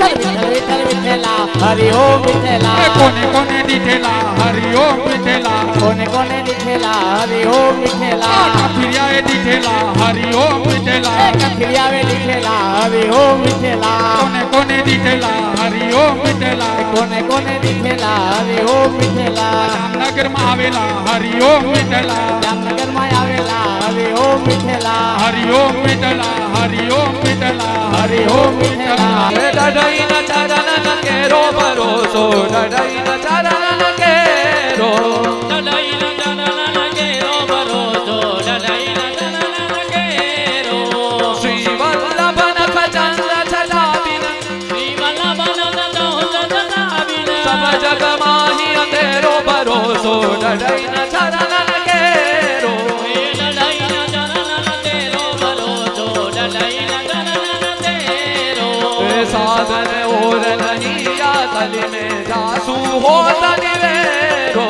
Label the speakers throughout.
Speaker 1: विठ्ठल विठ्ठल विठ्ठल विठ्ठला हरि ओम विठ्ठला
Speaker 2: कोणे कोणे दिठेला हरि ओम विठ्ठला
Speaker 1: कोणे कोणे दिठेला हरि ओम विठ्ठला
Speaker 2: फिर्यावे दिठेला हरि ओम विठ्ठला
Speaker 1: फिर्यावे दिठेला हरि ओम विठ्ठला
Speaker 2: कोणे कोणे दिठेला हरि ओम विठ्ठला
Speaker 1: कोणे कोणे दिठेला हरि ओम विठ्ठला
Speaker 2: जामनगर માં આવેલા હરિ ઓમ વિઠ્ઠલા
Speaker 1: જામનગર માં આવેલા હરિ ઓમ વિઠ્ઠલા
Speaker 2: હરિ ઓમ વિઠ્ઠલા હરિ ઓમ વિઠ્ઠલા
Speaker 1: હરિ ઓમ વિઠ્ઠલા
Speaker 3: ડઢઈ ન ચરણ કેરો ભરોસો ડઢઈ ન ચરણ કેરો
Speaker 4: ડઢઈ ન ચરણ કેરો ભરોસો ડઢઈ ન ચરણ કેરો
Speaker 3: શ્રી વલ્લભ નખ ચંદ્ર છટાબિન
Speaker 4: શ્રી વલ્લભ નખ ચંદ્ર છટાબિન
Speaker 3: સબ જગ માહી અંધેરો ભરોસો ડઢઈ ન ચરણ કેરો
Speaker 4: ડઢઈ ન ચરણ કેરો ભરોસો ડઢઈ ન ચરણ કેરો
Speaker 3: साधन और नहीं या तल में जासू हो तनिवेरो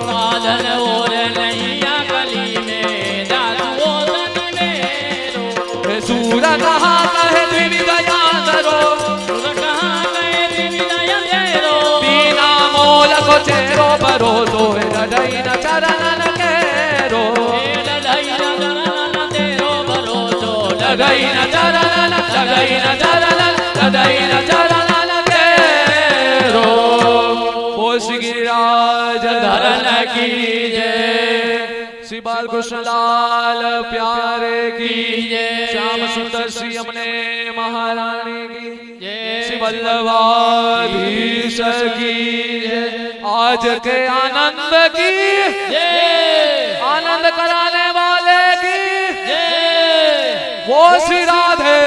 Speaker 4: साधन और नहीं या गली में जासू हो तनिवेरो
Speaker 3: सूर कहा कहे द्विविदयाधरो
Speaker 4: सुर कहाँ गए त्रिविदयधरो
Speaker 3: बिना मोल को चेरो भरोसो डढई न चरण केरो
Speaker 4: डढई न चरण तेरो भरोसो
Speaker 3: डढई न चरण डढई न चरण डढई न चरण केरो पोष गिरिराज धरन की जय श्री बाल कृष्ण लाल प्यारे की
Speaker 4: जय
Speaker 3: श्याम सुंदर श्री अमने महारानी की
Speaker 4: जय
Speaker 3: श्री वल्लभाधीश की जय आज के आनंद की
Speaker 4: जय
Speaker 3: आनंद कराने वाले की
Speaker 4: जय
Speaker 3: वो श्री राधे